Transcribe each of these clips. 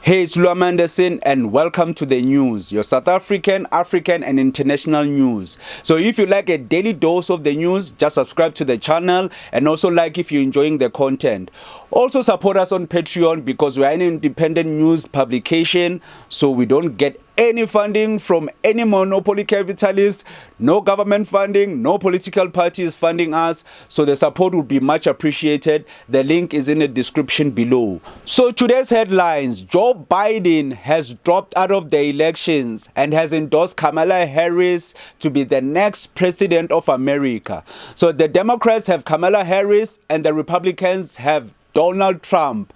Hey, it's Luam Anderson and welcome to the news, your South African, African and international news. So if you like a daily dose of the news, just subscribe to the channel and also like if you're enjoying the content. Also support us on Patreon because we are an independent news publication, so we don't get any funding from any monopoly capitalist, no government funding, no political party is funding us, so the support would be much appreciated. The link is in the description below. So today's headlines: Joe Biden has dropped out of the elections and has endorsed Kamala Harris to be the next president of America. So the Democrats have Kamala Harris and the Republicans have Donald Trump.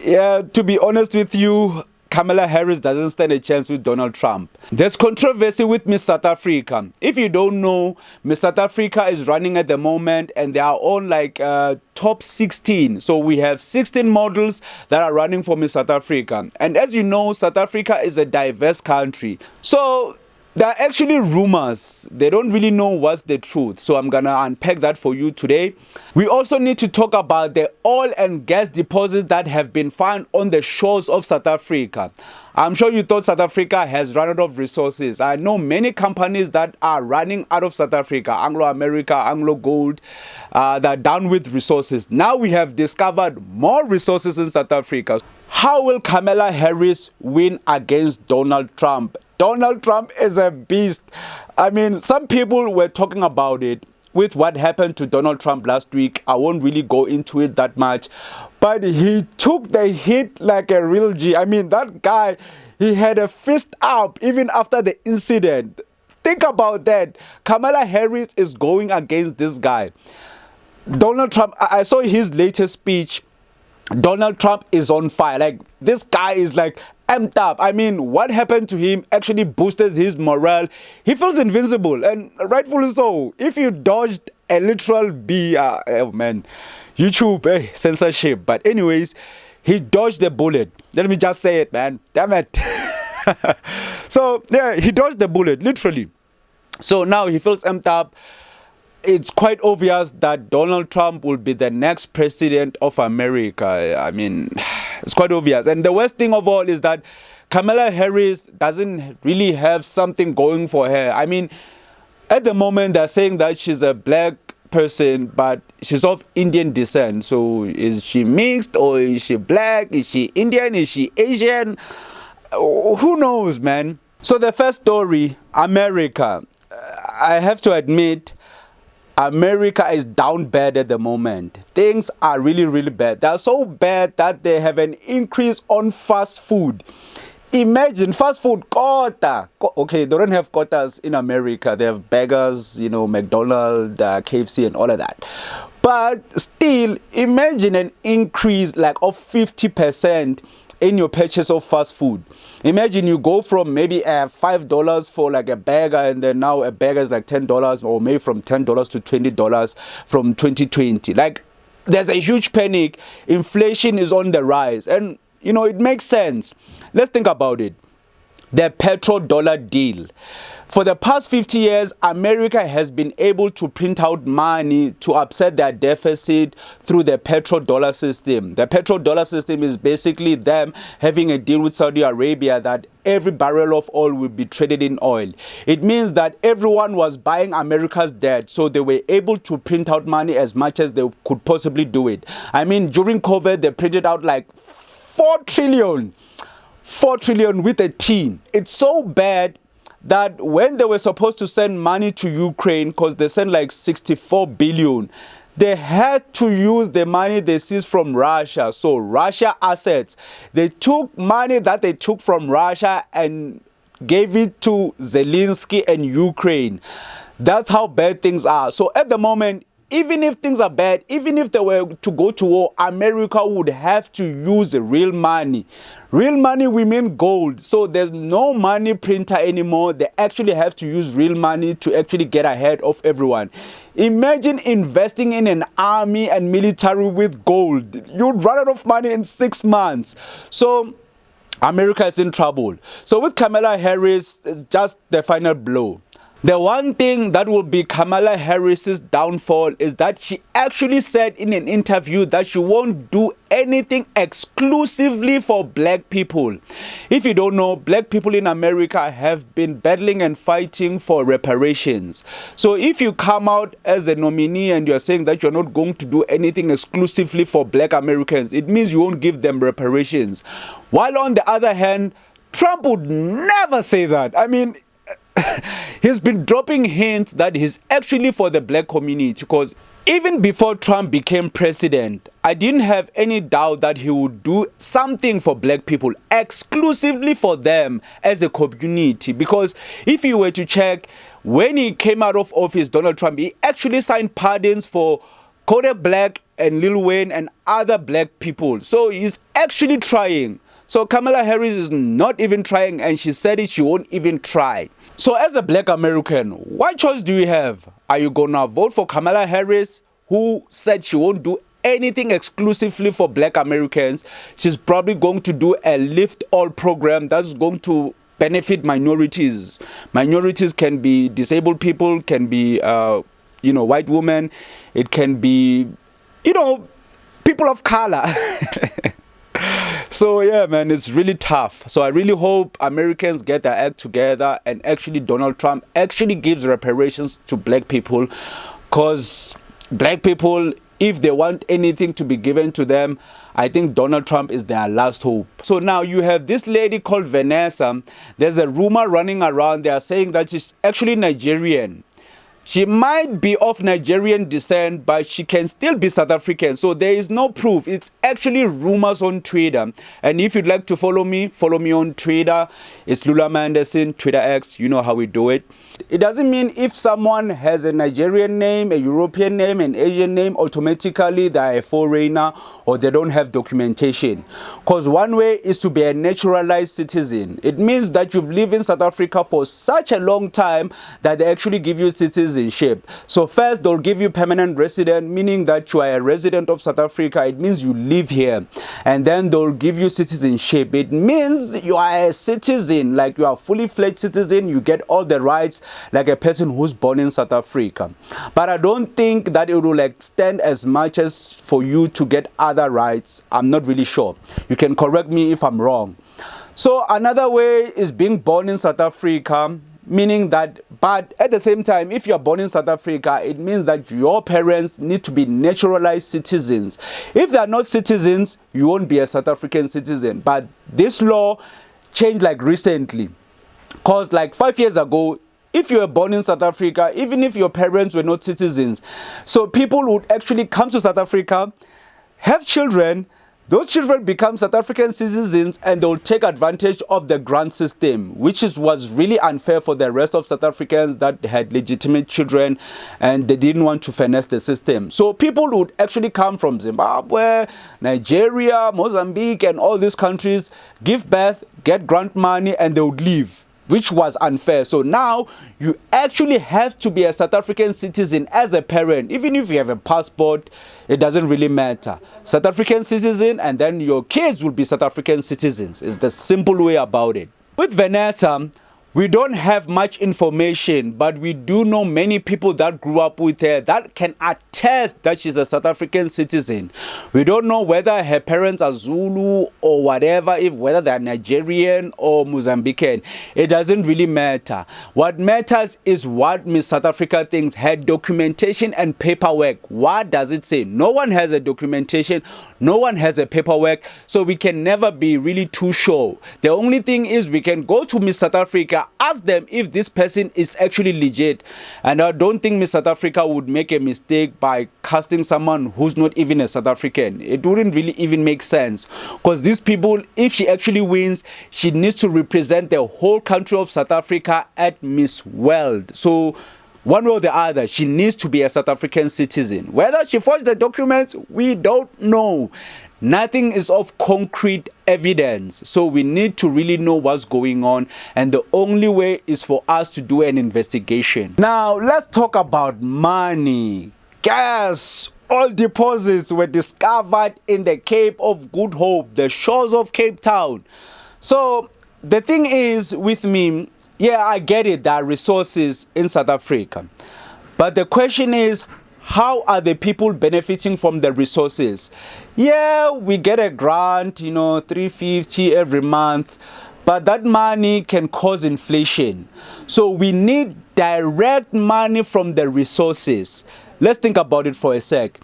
Yeah, to be honest with you, Kamala Harris doesn't stand a chance with Donald Trump. There's controversy with Miss South Africa. If you don't know, Miss South Africa is running at the moment and they are on like top 16. So we have 16 models that are running for Miss South Africa. And as you know, South Africa is a diverse country. So there are actually rumors. They don't really know what's the truth. So I'm gonna unpack that for you today. We also need to talk about the oil and gas deposits that have been found on the shores of South Africa. I'm sure you thought South Africa has run out of resources. I know many companies that are running out of South Africa, Anglo America, Anglo Gold, that are down with resources. Now we have discovered more resources in South Africa. How will Kamala Harris win against Donald Trump? Donald Trump is a beast. I mean, some people were talking about it with what happened to Donald Trump last week. I won't really go into it that much, but he took the hit like a real G. I mean, that guy, he had a fist up even after the incident. Think about that. Kamala Harris is going against this guy. Donald Trump, I saw his latest speech. Donald Trump is on fire. Like, this guy is like amped up. I mean, what happened to him actually boosted his morale. He feels invincible, and rightfully so. If you dodged a literal B, oh man, YouTube, censorship. But anyways, he dodged the bullet. Let me just say it, man. Damn it. So yeah, he dodged the bullet, literally. So now he feels amped up. It's quite obvious that Donald Trump will be the next president of America. I mean, it's quite obvious. And the worst thing of all is that Kamala Harris doesn't really have something going for her. I mean, at the moment, they're saying that she's a black person, but she's of Indian descent. So is she mixed or is she black? Is she Indian? Is she Asian? Who knows, man? So the first story, America. I have to admit, America is down bad at the moment. Things are really, really bad. They're so bad that they have an increase on fast food. Imagine fast food quota. Okay, they don't have quotas in America. They have burgers, you know, McDonald's, KFC and all of that. But still, imagine an increase like of 50% in your purchase of fast food. Imagine you go from maybe $5 for like a burger, and then now a burger is like $10, or maybe from $10 to $20 from 2020. Like, there's a huge panic. Inflation is on the rise, and you know, it makes sense. Let's think about it. The petrodollar deal. For the past 50 years, America has been able to print out money to offset their deficit through the petrodollar system. The petrodollar system is basically them having a deal with Saudi Arabia that every barrel of oil will be traded in oil. It means that everyone was buying America's debt, so they were able to print out money as much as they could possibly do it. I mean, during COVID, they printed out like 4 trillion with a T. It's so bad that when they were supposed to send money to Ukraine, because they sent like 64 billion, they had to use the money they seized from Russia. So Russia assets, they took money that they took from Russia and gave it to Zelensky and Ukraine. That's how bad things are. So at the moment, even if things are bad, even if they were to go to war, America would have to use real money. Real money, we mean gold. So there's no money printer anymore. They actually have to use real money to actually get ahead of everyone. Imagine investing in an army and military with gold. You'd run out of money in 6 months. So America is in trouble. So with Kamala Harris, it's just the final blow. The one thing that will be Kamala Harris's downfall is that she actually said in an interview that she won't do anything exclusively for black people. If you don't know, black people in America have been battling and fighting for reparations. So if you come out as a nominee and you're saying that you're not going to do anything exclusively for black Americans, it means you won't give them reparations. While on the other hand, Trump would never say that. I mean, he's been dropping hints that he's actually for the black community, because even before Trump became president, I didn't have any doubt that he would do something for black people, exclusively for them as a community. Because if you were to check, when he came out of office, Donald Trump, he actually signed pardons for Kodak Black and Lil Wayne and other black people. So he's actually trying. So Kamala Harris is not even trying, and she said it, she won't even try. So as a black American, what choice do you have? Are you gonna vote for Kamala Harris, who said she won't do anything exclusively for black Americans? She's probably going to do a lift all program that's going to benefit minorities. Minorities can be disabled people, can be white women, it can be people of color. So yeah, man, it's really tough. So I really hope Americans get their act together and actually Donald Trump actually gives reparations to black people, because black people, if they want anything to be given to them, I think Donald Trump is their last hope. So now you have this lady called Vanessa. There's a rumor running around. They are saying that she's actually Nigerian. She might be of Nigerian descent, but she can still be South African. So there is no proof. It's actually rumors on Twitter. And if you'd like to follow me on Twitter. It's Lula Manderson, Twitter X. You know how we do it. It doesn't mean if someone has a Nigerian name, a European name, an Asian name, automatically they are a foreigner or they don't have documentation. Because one way is to be a naturalized citizen. It means that you've lived in South Africa for such a long time that they actually give you citizenship. So first they'll give you permanent resident, meaning that you are a resident of South Africa. It means you live here. And then they'll give you citizenship. It means you are a citizen, like you are a fully fledged citizen. You get all the rights like a person who's born in South Africa. But I don't think that it will extend as much as for you to get other rights. I'm not really sure. You can correct me if I'm wrong. So another way is being born in South Africa, meaning that, but at the same time, if you're born in South Africa, it means that your parents need to be naturalized citizens. If they're not citizens, you won't be a South African citizen. But this law changed like recently, because like 5 years ago, if you were born in South Africa, even if your parents were not citizens, so people would actually come to South Africa, have children, those children become South African citizens, and they'll take advantage of the grant system, which was really unfair for the rest of South Africans that had legitimate children and they didn't want to finesse the system. So people would actually come from Zimbabwe, Nigeria, Mozambique, and all these countries, give birth, get grant money, and they would leave, which was unfair. So now you actually have to be a South African citizen as a parent. Even if you have a passport, it doesn't really matter. South African citizen, and then your kids will be South African citizens. It's the simple way about it. With Vanessa, we don't have much information, but we do know many people that grew up with her that can attest that she's a South African citizen. We don't know whether her parents are Zulu or whatever, whether they're Nigerian or Mozambican. It doesn't really matter. What matters is what Miss South Africa thinks, her documentation and paperwork. What does it say? No one has a documentation. No one has a paperwork. So we can never be really too sure. The only thing is we can go to Miss South Africa, ask them if this person is actually legit. And I don't think Miss South Africa would make a mistake by casting someone who's not even a South African. It wouldn't really even make sense, because these people, if she actually wins, she needs to represent the whole country of South Africa at Miss World. So one way or the other, she needs to be a South African citizen. Whether she forged the documents, we don't know. Nothing is of concrete evidence. So we need to really know what's going on. And the only way is for us to do an investigation. Now, let's talk about money. Yes, all deposits were discovered in the Cape of Good Hope, the shores of Cape Town. So the thing is with me, yeah, I get it. There are resources in South Africa. But the question is, how are the people benefiting from the resources? Yeah, we get a grant, 350 every month, but that money can cause inflation. So we need direct money from the resources. Let's think about it for a sec.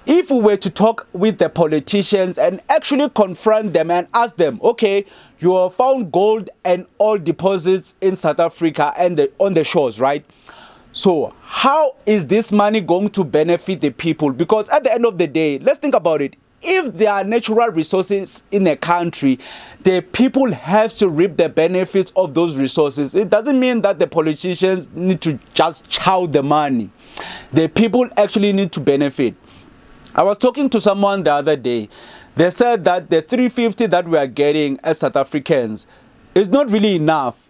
If we were to talk with the politicians and actually confront them and ask them, okay, you have found gold and oil deposits in South Africa and on the shores, right? So how is this money going to benefit the people? Because at the end of the day, let's think about it. If there are natural resources in a country, the people have to reap the benefits of those resources. It doesn't mean that the politicians need to just chow the money. The people actually need to benefit. I was talking to someone the other day. They said that the 350 that we are getting as South Africans is not really enough.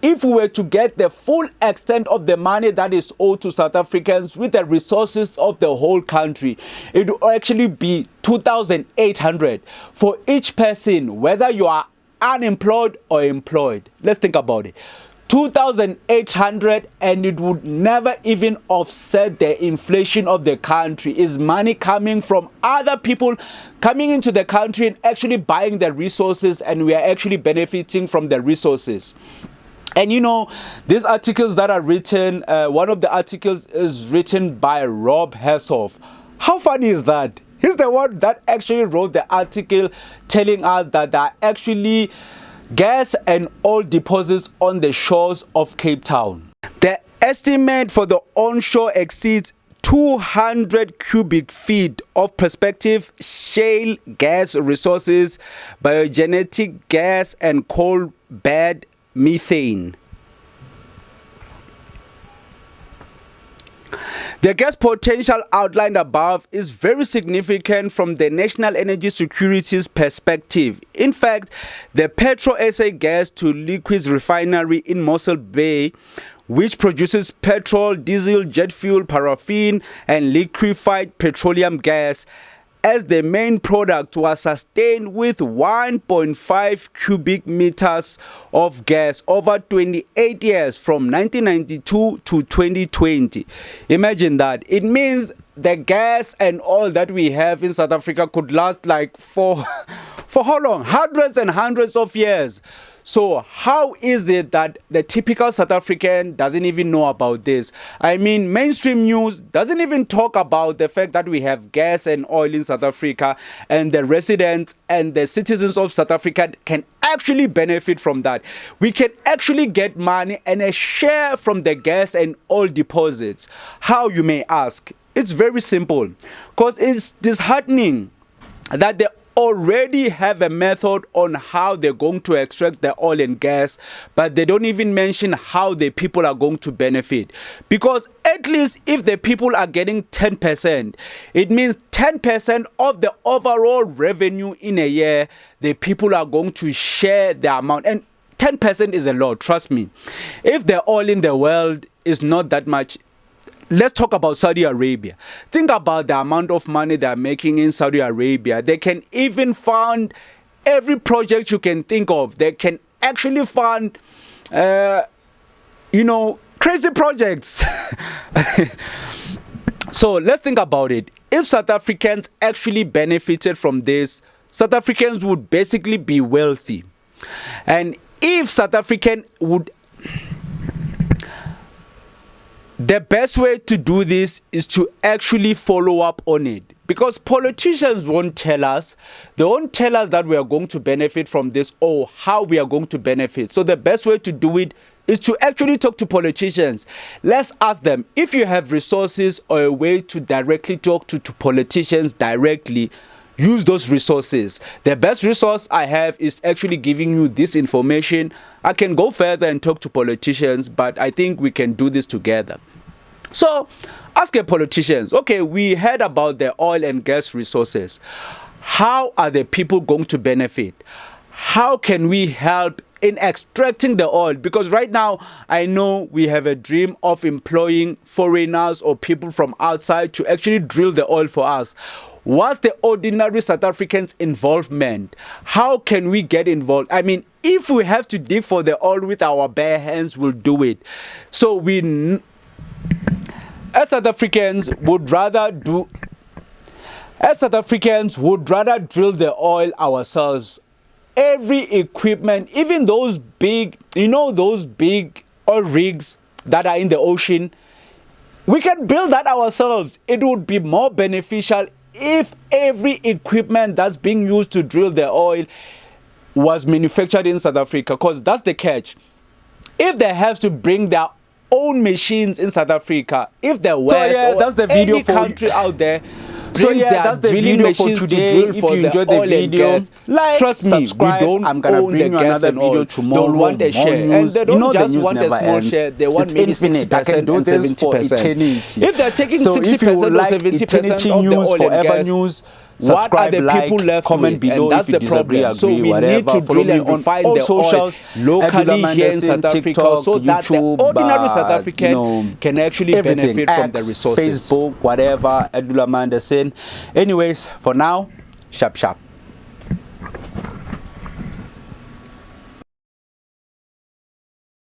If we were to get the full extent of the money that is owed to South Africans with the resources of the whole country, it would actually be 2,800 for each person, whether you are unemployed or employed. Let's think about it. 2,800, and it would never even offset the inflation of the country. Is money coming from other people coming into the country and actually buying the resources, and we are actually benefiting from the resources. And these articles that are written, one of the articles is written by Rob Hessoff. How funny is that? He's the one that actually wrote the article telling us that there are actually gas and oil deposits on the shores of Cape Town. The estimate for the onshore exceeds 200 cubic feet of prospective shale gas resources, biogenetic gas, and coal bed methane. The gas potential outlined above is very significant from the national energy security's perspective. In fact, the Petrol SA gas to liquids refinery in Mossel Bay, which produces petrol, diesel, jet fuel, paraffin, and liquefied petroleum gas, as the main product, was sustained with 1.5 cubic meters of gas over 28 years from 1992 to 2020. Imagine that. It means the gas and oil that we have in South Africa could last like for how long? Hundreds and hundreds of years. So how is it that the typical South African doesn't even know about this? I mean, mainstream news doesn't even talk about the fact that we have gas and oil in South Africa, and the residents and the citizens of South Africa can actually benefit from that. We can actually get money and a share from the gas and oil deposits. How, you may ask? It's very simple, because it's disheartening that they already have a method on how they're going to extract the oil and gas, but they don't even mention how the people are going to benefit. Because at least if the people are getting 10%, it means 10% of the overall revenue in a year, the people are going to share the amount. And 10% is a lot, trust me. If the oil in the world is not that much, let's talk about Saudi Arabia. Think about the amount of money they're making in Saudi Arabia. They can even fund every project you can think of. They can actually fund, crazy projects. So let's think about it. If South Africans actually benefited from this, South Africans would basically be wealthy. And if South African would... The best way to do this is to actually follow up on it, because politicians won't tell us. They won't tell us that we are going to benefit from this or how we are going to benefit. So the best way to do it is to actually talk to politicians. Let's ask them if you have resources or a way to directly talk to politicians directly. Use those resources. The best resource I have is actually giving you this information. I can go further and talk to politicians, but I think we can do this together. So ask your politicians, okay, we heard about the oil and gas resources. How are the people going to benefit? How can we help in extracting the oil? Because right now, I know we have a dream of employing foreigners or people from outside to actually drill the oil for us. What's the ordinary South African's involvement? How can we get involved? I mean, if we have to dig for the oil with our bare hands, we'll do it. So as South Africans would rather drill the oil ourselves. Every equipment, even those big, those big oil rigs that are in the ocean, we can build that ourselves. It would be more beneficial if every equipment that's being used to drill the oil was manufactured in South Africa, because that's the catch. If they have to bring their own machines in South Africa, if the West or that's the video any country out there, that's the video for today. If you enjoyed the video, like, trust me, subscribe. I'm gonna bring you another video tomorrow. They'll want a share, and they don't just want a small share. They want maybe 60% and 70%. If they're taking 60% or 70% of the oil and gas, what are the people left with? And that's the problem. So we need to drill and refine the oil locally here in South Africa, so that the ordinary South African can actually benefit from the resources. Facebook, whatever, Edula Mandesen. Anyways, for now, sharp.